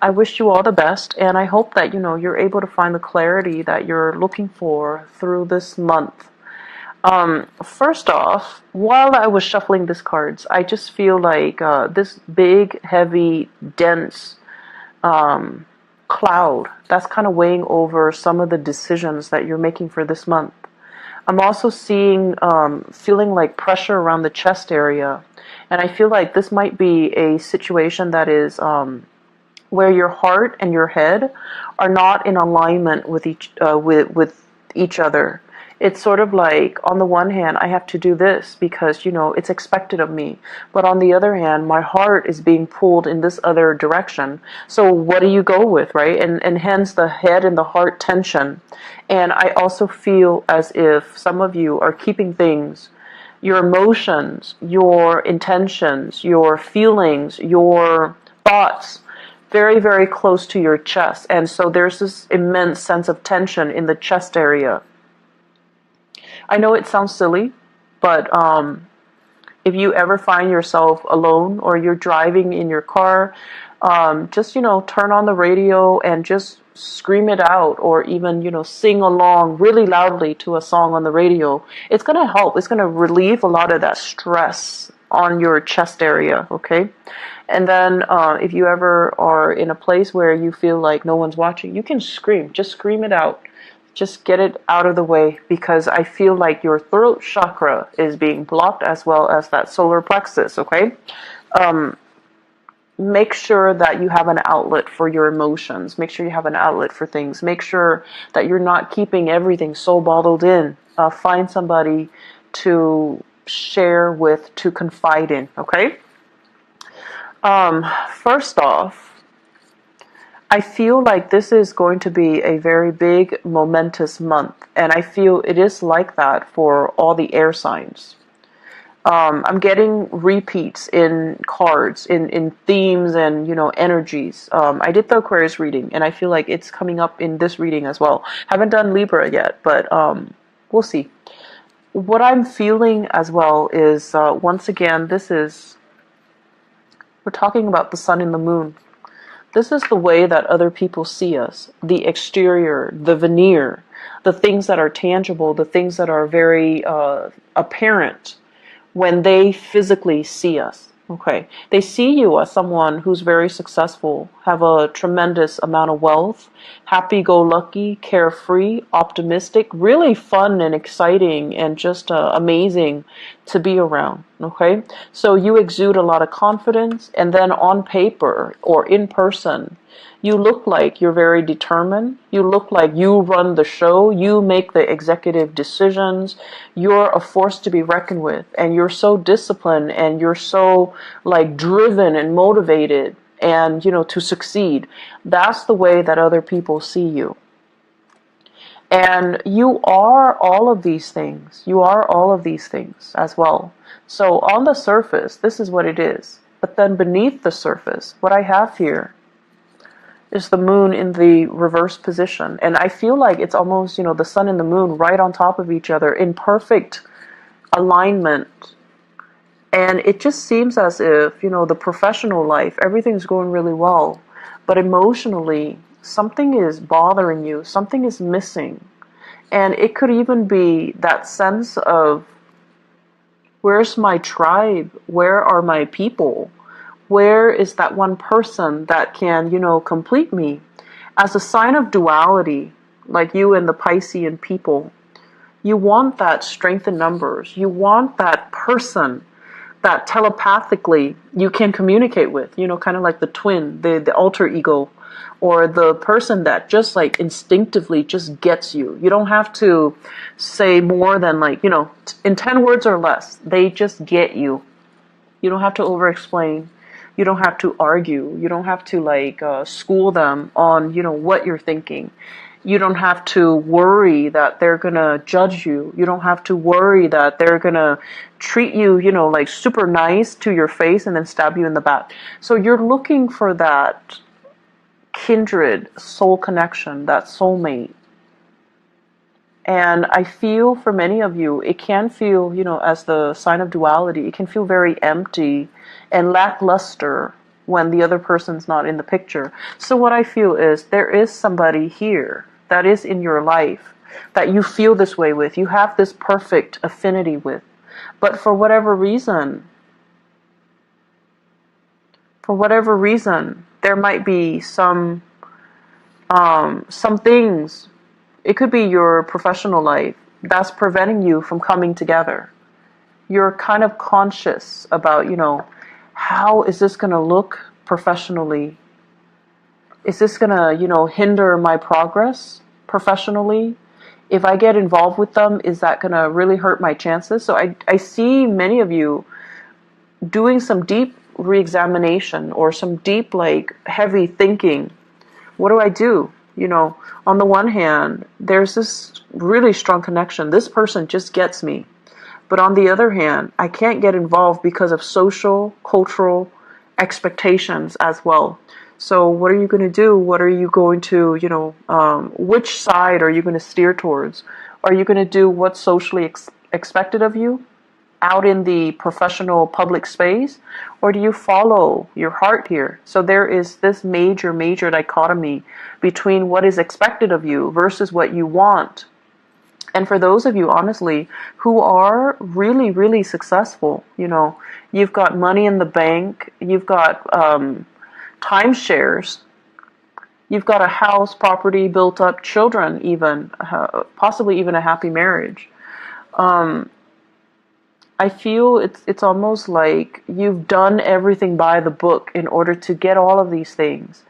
I wish you all the best, and I hope that, you're able to find the clarity that you're looking for through this month. First off, while I was shuffling these cards, I just feel like this big, heavy, dense cloud that's kind of weighing over some of the decisions that you're making for this month. I'm also feeling like pressure around the chest area, and I feel like this might be a situation that is where your heart and your head are not in alignment with each other. It's sort of like, on the one hand, I have to do this because, it's expected of me. But on the other hand, my heart is being pulled in this other direction. So what do you go with, right? And hence the head and the heart tension. And I also feel as if some of you are keeping things, your emotions, your intentions, your feelings, your thoughts, very, very close to your chest. And so there's this immense sense of tension in the chest area. I know it sounds silly, but if you ever find yourself alone or you're driving in your car, just, turn on the radio and just scream it out, or even, sing along really loudly to a song on the radio. It's going to help. It's going to relieve a lot of that stress on your chest area, okay? And then if you ever are in a place where you feel like no one's watching, you can scream. Just scream it out. Just get it out of the way, because I feel like your throat chakra is being blocked, as well as that solar plexus, okay? Make sure that you have an outlet for your emotions. Make sure you have an outlet for things. Make sure that you're not keeping everything so bottled in. Find somebody to share with, to confide in, okay? First off, I feel like this is going to be a very big, momentous month, and I feel it is like that for all the air signs. I'm getting repeats in cards, in themes and, energies. I did the Aquarius reading, and I feel like it's coming up in this reading as well. Haven't done Libra yet, but we'll see. What I'm feeling as well is, once again, we're talking about the sun and the moon. This is the way that other people see us, the exterior, the veneer, the things that are tangible, the things that are very apparent when they physically see us. Okay, they see you as someone who's very successful, have a tremendous amount of wealth, happy-go-lucky, carefree, optimistic, really fun and exciting, and just amazing to be around. Okay, so you exude a lot of confidence, and then on paper or in person, you look like you're very determined. You look like you run the show. You make the executive decisions. You're a force to be reckoned with. And you're so disciplined, and you're so driven and motivated and, to succeed. That's the way that other people see you. And you are all of these things. You are all of these things as well. So on the surface, this is what it is. But then beneath the surface, what I have here is the moon in the reverse position. And I feel like it's almost, the sun and the moon right on top of each other in perfect alignment. And it just seems as if, the professional life, everything's going really well. But emotionally, something is bothering you. Something is missing. And it could even be that sense of, where's my tribe? Where are my people? Where is that one person that can, complete me? As a sign of duality, like you and the Piscean people, you want that strength in numbers. You want that person that telepathically you can communicate with, kind of like the twin, the alter ego, or the person that just instinctively just gets you. You don't have to say more than in 10 words or less. They just get you. You don't have to over-explain. You don't have to argue. You don't have to school them on, what you're thinking. You don't have to worry that they're going to judge you. You don't have to worry that they're going to treat you, super nice to your face and then stab you in the back. So you're looking for that kindred soul connection, that soulmate. And I feel for many of you, it can feel, as the sign of duality, it can feel very empty and lackluster when the other person's not in the picture. So what I feel is there is somebody here that is in your life that you feel this way with, you have this perfect affinity with, but for whatever reason, there might be some things. It could be your professional life that's preventing you from coming together. You're kind of conscious about, how is this going to look professionally? Is this going to, hinder my progress professionally? If I get involved with them, is that going to really hurt my chances? So I see many of you doing some deep re-examination or some deep, heavy thinking. What do I do? On the one hand, there's this really strong connection. This person just gets me. But on the other hand, I can't get involved because of social, cultural expectations as well. So what are you going to do? What are you going to, which side are you going to steer towards? Are you going to do what's socially expected of you out in the professional public space? Or do you follow your heart here? So there is this major, major dichotomy between what is expected of you versus what you want. And for those of you, honestly, who are really, really successful, you've got money in the bank, you've got timeshares, you've got a house, property built up, children even, possibly even a happy marriage. I feel it's almost like you've done everything by the book in order to get all of these things.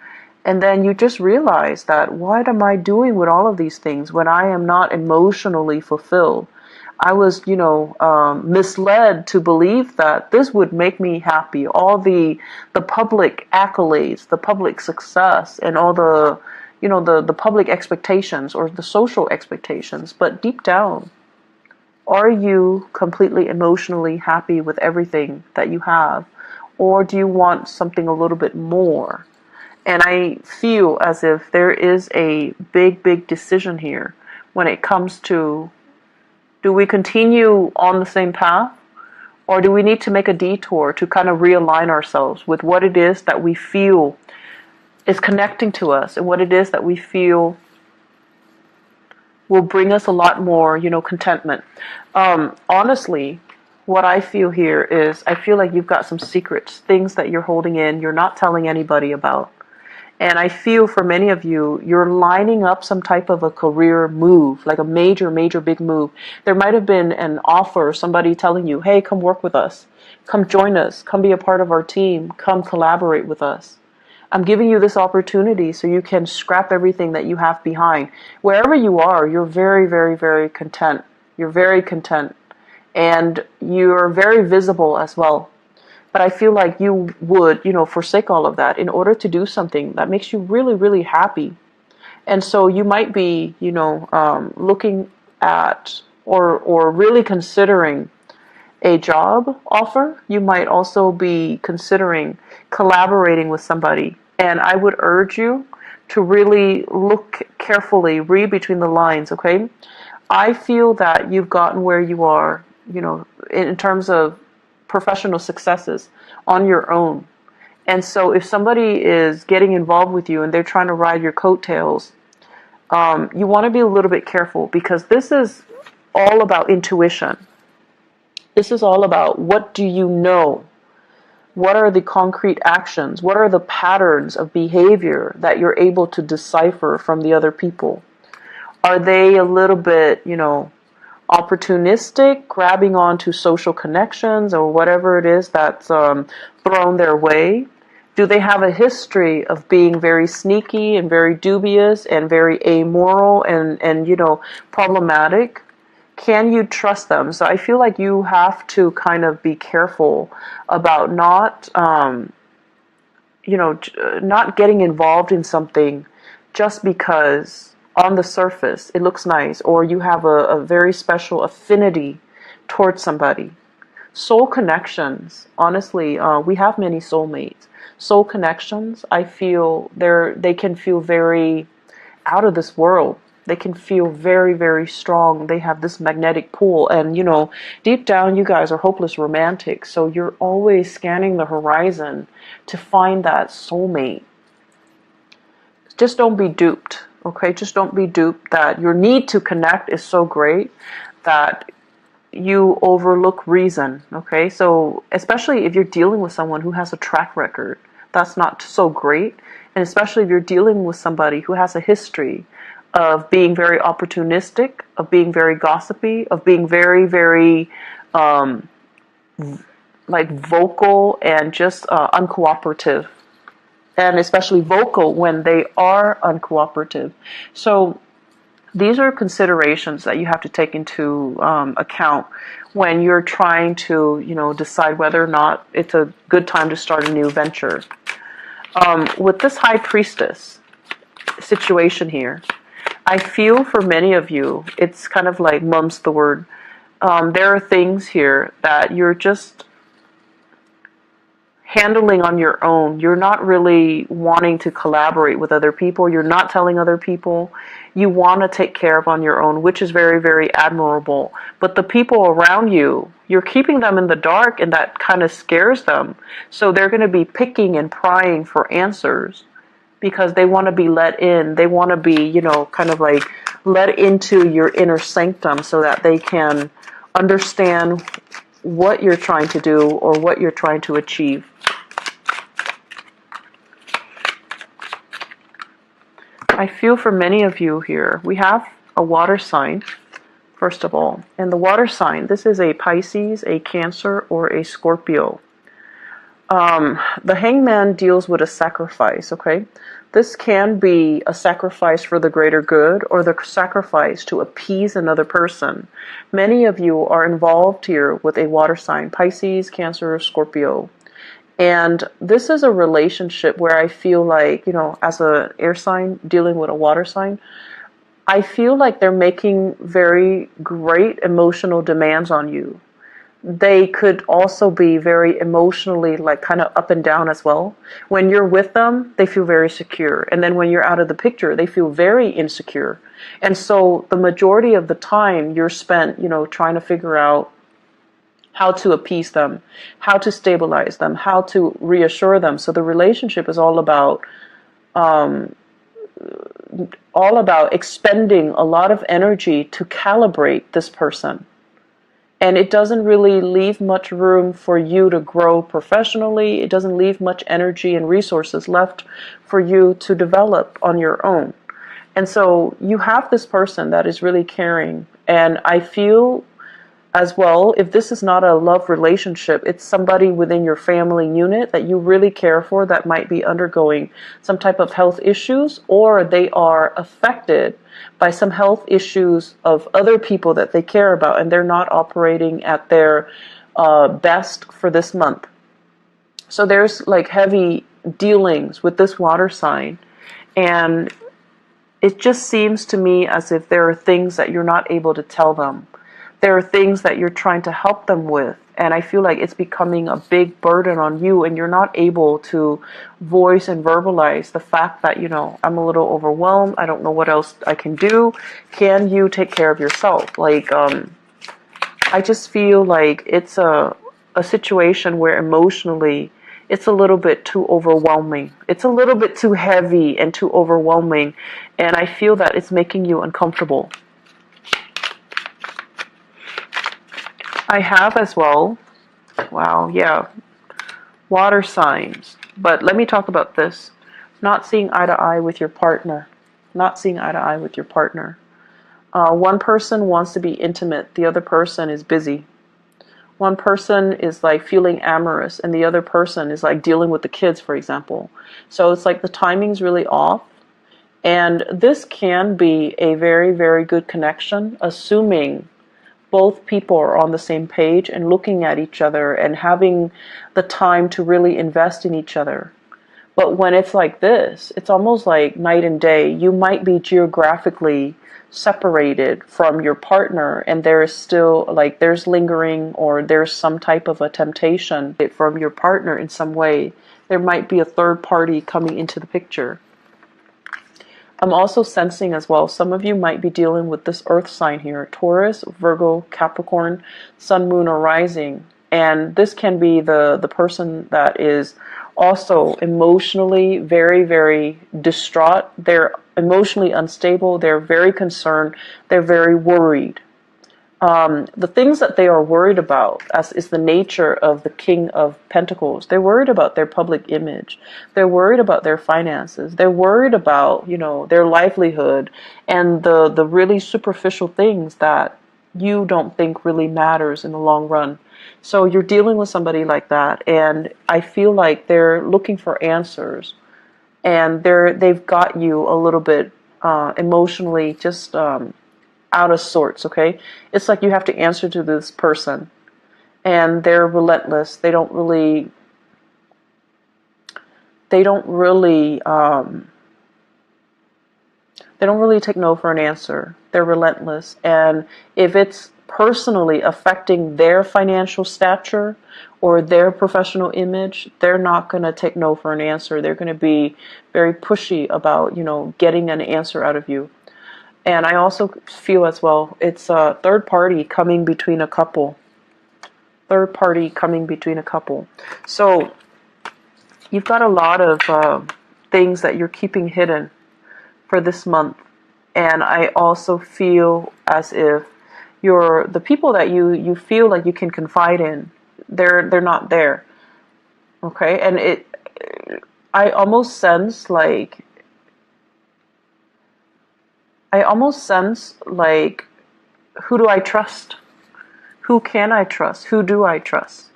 And then you just realize that, what am I doing with all of these things when I am not emotionally fulfilled? I was, misled to believe that this would make me happy. All the public accolades, the public success, and all the, the public expectations or the social expectations. But deep down, are you completely emotionally happy with everything that you have? Or do you want something a little bit more? And I feel as if there is a big, big decision here when it comes to, do we continue on the same path? Or do we need to make a detour to kind of realign ourselves with what it is that we feel is connecting to us and what it is that we feel will bring us a lot more, contentment. Honestly, what I feel here is I feel like you've got some secrets, things that you're holding in, you're not telling anybody about. And I feel for many of you, you're lining up some type of a career move, like a major, major big move. There might have been an offer, somebody telling you, hey, come work with us, come join us, come be a part of our team, come collaborate with us. I'm giving you this opportunity so you can scrap everything that you have behind. Wherever you are, you're very, very, very content. You're very content. And you're very visible as well. But I feel like you would, forsake all of that in order to do something that makes you really, really happy. And so you might be, looking at or really considering a job offer. You might also be considering collaborating with somebody. And I would urge you to really look carefully, read between the lines, okay? I feel that you've gotten where you are, in terms of professional successes on your own. And so if somebody is getting involved with you and they're trying to ride your coattails, you want to be a little bit careful, because this is all about intuition. This is all about, what do you know? What are the concrete actions? What are the patterns of behavior that you're able to decipher from the other people? Are they a little bit, opportunistic, grabbing onto social connections or whatever it is that's thrown their way? Do they have a history of being very sneaky and very dubious and very amoral and problematic? Can you trust them? So I feel like you have to kind of be careful about not getting involved in something just because on the surface it looks nice, or you have a very special affinity towards somebody. Soul connections, honestly, we have many soulmates. Soul connections, I feel they can feel very out of this world. They can feel very, very strong. They have this magnetic pull. And, you know, deep down, you guys are hopeless romantics. So you're always scanning the horizon to find that soulmate. Just don't be duped, okay? Just don't be duped that your need to connect is so great that you overlook reason, okay? So especially if you're dealing with someone who has a track record, that's not so great. And especially if you're dealing with somebody who has a history of being very opportunistic, of being very gossipy, of being very, very like vocal and just uncooperative. And especially vocal when they are uncooperative. So these are considerations that you have to take into account when you're trying to, you know, decide whether or not it's a good time to start a new venture. With this High Priestess situation here, I feel for many of you, it's kind of like mum's the word. There are things here that you're just handling on your own. You're not really wanting to collaborate with other people. You're not telling other people. You want to take care of on your own, which is very, very admirable. But the people around you, you're keeping them in the dark, and that kind of scares them. So they're going to be picking and prying for answers because they want to be let in. They want to be, you know, kind of like let into your inner sanctum so that they can understand what you're trying to do or what you're trying to achieve. I feel for many of you here, we have a water sign, first of all. And the water sign, this is a Pisces, a Cancer, or a Scorpio. The Hangman deals with a sacrifice, okay? This can be a sacrifice for the greater good or the sacrifice to appease another person. Many of you are involved here with a water sign, Pisces, Cancer, or Scorpio. And this is a relationship where I feel like, you know, as an air sign dealing with a water sign, I feel like they're making very great emotional demands on you. They could also be very emotionally like kind of up and down as well. When you're with them, they feel very secure. And then when you're out of the picture, they feel very insecure. And so the majority of the time you're spent, you know, trying to figure out how to appease them, how to stabilize them, how to reassure them. So the relationship is all about expending a lot of energy to calibrate this person. And it doesn't really leave much room for you to grow professionally. It doesn't leave much energy and resources left for you to develop on your own. And so you have this person that is really caring. And I feel as well, if this is not a love relationship, it's somebody within your family unit that you really care for that might be undergoing some type of health issues, or they are affected by some health issues of other people that they care about, and they're not operating at their best for this month. So there's like heavy dealings with this water sign, and it just seems to me as if there are things that you're not able to tell them. There are things that you're trying to help them with, and I feel like it's becoming a big burden on you, and you're not able to voice and verbalize the fact that, you know, I'm a little overwhelmed. I don't know what else I can do. Can you take care of yourself? Like, I just feel like it's a situation where emotionally it's a little bit too overwhelming. It's a little bit too heavy and too overwhelming, and I feel that it's making you uncomfortable. I have as well, wow, yeah, water signs. But let me talk about this. Not seeing eye to eye with your partner. Not seeing eye to eye with your partner. One person wants to be intimate. The other person is busy. One person is like feeling amorous, and the other person is like dealing with the kids, for example. So it's like the timing's really off. And this can be a very, very good connection, assuming both people are on the same page and looking at each other and having the time to really invest in each other. But when it's like this, it's almost like night and day. You might be geographically separated from your partner, and there is still like there's lingering, or there's some type of a temptation from your partner in some way. There might be a third party coming into the picture. I'm also sensing as well, some of you might be dealing with this earth sign here, Taurus, Virgo, Capricorn, Sun, Moon, or Rising. And this can be the person that is also emotionally very, very distraught. They're emotionally unstable. They're very concerned. They're very worried. The things that they are worried about, as is the nature of the King of Pentacles, they're worried about their public image. They're worried about their finances. They're worried about, their livelihood and the really superficial things that you don't think really matters in the long run. So you're dealing with somebody like that, and I feel like they're looking for answers, and they've got you a little bit emotionally just out of sorts, okay? It's like you have to answer to this person, and they're relentless. They don't really take no for an answer. They're relentless, and if it's personally affecting their financial stature or their professional image, they're not going to take no for an answer. They're going to be very pushy about, getting an answer out of you. And I also feel as well, it's a third party coming between a couple. Third party coming between a couple. So you've got a lot of things that you're keeping hidden for this month. And I also feel as if the people that you feel like you can confide in, they're not there. Okay? And I almost sense like, who do I trust? Who can I trust? Who do I trust?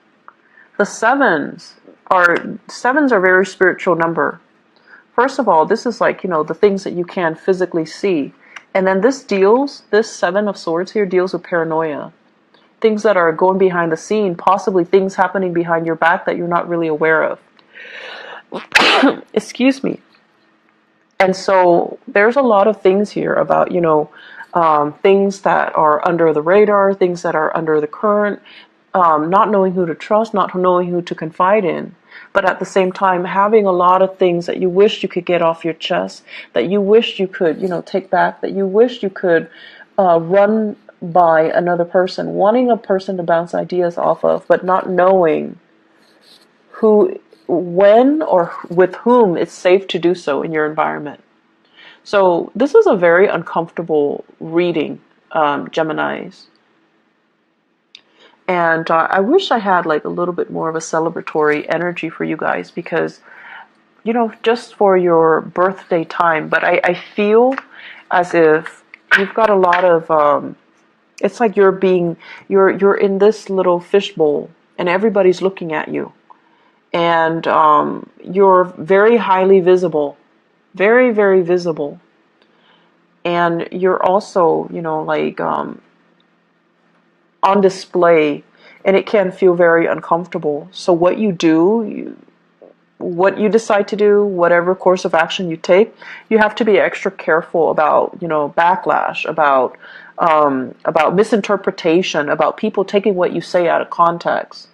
The sevens are a very spiritual number. First of all, this is like, the things that you can physically see. And then this Seven of Swords here deals with paranoia. Things that are going behind the scene, possibly things happening behind your back that you're not really aware of. Excuse me. And so there's a lot of things here about, things that are under the radar, things that are under the current, not knowing who to trust, not knowing who to confide in. But at the same time, having a lot of things that you wish you could get off your chest, that you wish you could, take back, that you wish you could run by another person, wanting a person to bounce ideas off of, but not knowing who, when, or with whom it's safe to do so in your environment. So this is a very uncomfortable reading, Geminis. And I wish I had like a little bit more of a celebratory energy for you guys, because, just for your birthday time. But I feel as if you've got a lot of, it's like you're in this little fishbowl and everybody's looking at you. And you're very highly visible, very, very visible. And you're also, on display, and it can feel very uncomfortable. So what you do, what you decide to do, whatever course of action you take, you have to be extra careful about, backlash, about misinterpretation, about people taking what you say out of context,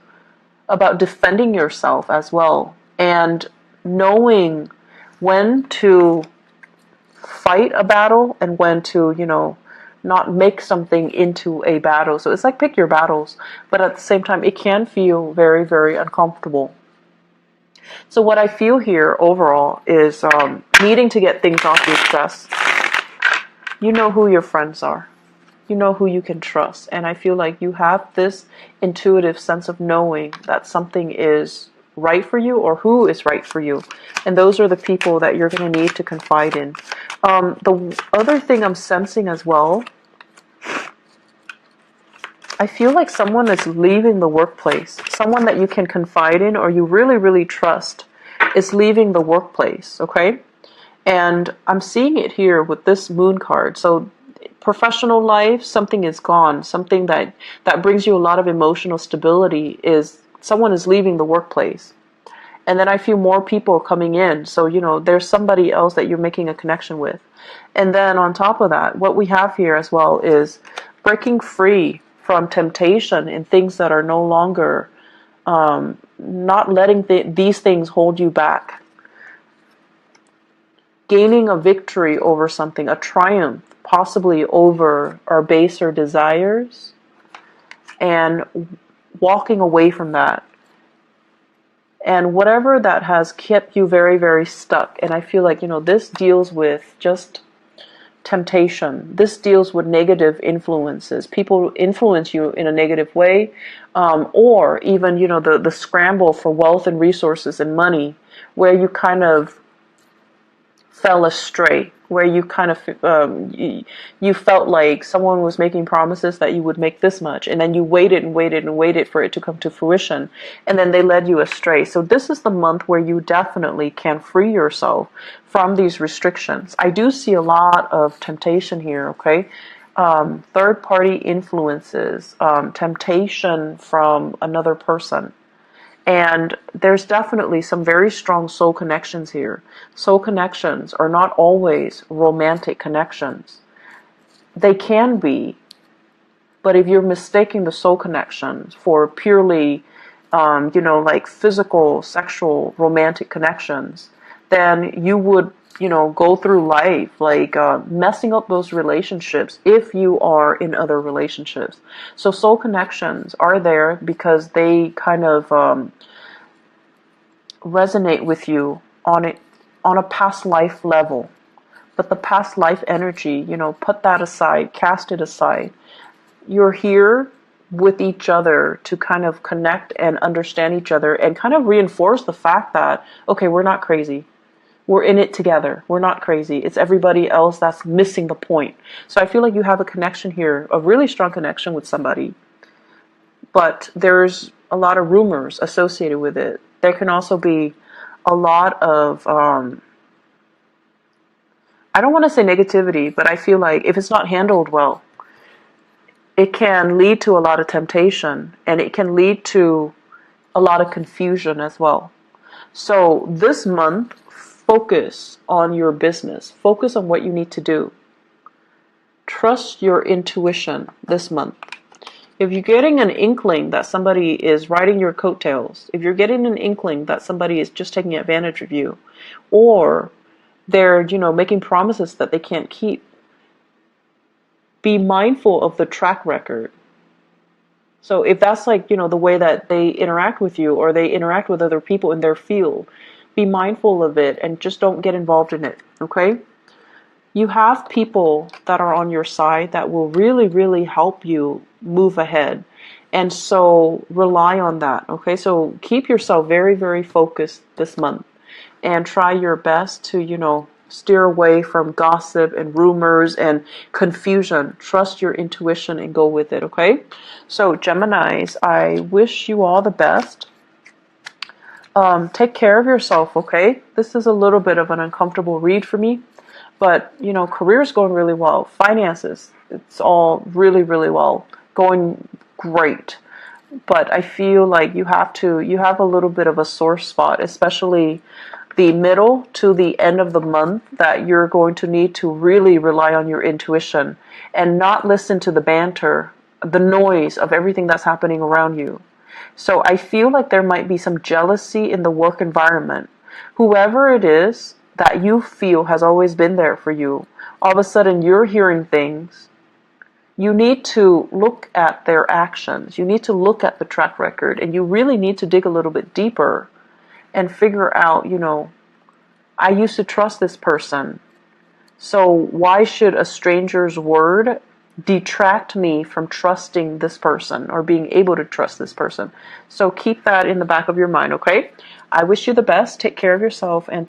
about defending yourself as well, and knowing when to fight a battle and when to, not make something into a battle. So it's like pick your battles, but at the same time, it can feel very, very uncomfortable. So what I feel here overall is needing to get things off your chest. You know who your friends are. You know who you can trust. And I feel like you have this intuitive sense of knowing that something is right for you or who is right for you. And those are the people that you're going to need to confide in. The other thing I'm sensing as well, I feel like someone is leaving the workplace. Someone that you can confide in or you really, really trust is leaving the workplace, okay? And I'm seeing it here with this moon card. So professional life, something is gone. Something that brings you a lot of emotional stability is someone is leaving the workplace. And then I feel more people coming in. So, there's somebody else that you're making a connection with. And then on top of that, what we have here as well is breaking free from temptation in things that are no longer, not letting these things hold you back. gaining a victory over something, a triumph, possibly over our baser desires, and walking away from that. And whatever that has kept you very, very stuck. And I feel like, this deals with just temptation. This deals with negative influences. People influence you in a negative way, or even, the scramble for wealth and resources and money, where you kind of fell astray, where you kind of you felt like someone was making promises that you would make this much, and then you waited and waited and waited for it to come to fruition, and then they led you astray. So this is the month where you definitely can free yourself from these restrictions. I do see a lot of temptation here, okay? Third-party influences, temptation from another person. And there's definitely some very strong soul connections here. Soul connections are not always romantic connections. They can be, but if you're mistaking the soul connections for purely, like physical, sexual, romantic connections, then you would, go through life like messing up those relationships if you are in other relationships. So soul connections are there because they kind of resonate with you on a past life level. But the past life energy, put that aside, cast it aside. You're here with each other to kind of connect and understand each other and kind of reinforce the fact that, okay, we're not crazy. We're in it together. We're not crazy. It's everybody else that's missing the point. So I feel like you have a connection here, a really strong connection with somebody. But there's a lot of rumors associated with it. There can also be a lot of, I don't want to say negativity, but I feel like if it's not handled well, it can lead to a lot of temptation, and it can lead to a lot of confusion as well. So this month, focus on your business. Focus on what you need to do. Trust your intuition this month. If you're getting an inkling that somebody is riding your coattails, if you're getting an inkling that somebody is just taking advantage of you, or they're, making promises that they can't keep, be mindful of the track record. So if that's like, the way that they interact with you or they interact with other people in their field, be mindful of it and just don't get involved in it, okay? You have people that are on your side that will really, really help you move ahead. And so rely on that, okay? So keep yourself very, very focused this month and try your best to, steer away from gossip and rumors and confusion. Trust your intuition and go with it, okay? So Geminis, I wish you all the best. Take care of yourself, okay? This is a little bit of an uncomfortable read for me, but, career is going really well. Finances, it's all really, really well. Going great. But I feel like you have a little bit of a sore spot, especially the middle to the end of the month, that you're going to need to really rely on your intuition and not listen to the banter, the noise of everything that's happening around you. So I feel like there might be some jealousy in the work environment. Whoever it is that you feel has always been there for you, all of a sudden you're hearing things. You need to look at their actions. You need to look at the track record, and you really need to dig a little bit deeper and figure out, I used to trust this person. So why should a stranger's word detract me from trusting this person or being able to trust this person? So keep that in the back of your mind, okay? I wish you the best. Take care of yourself and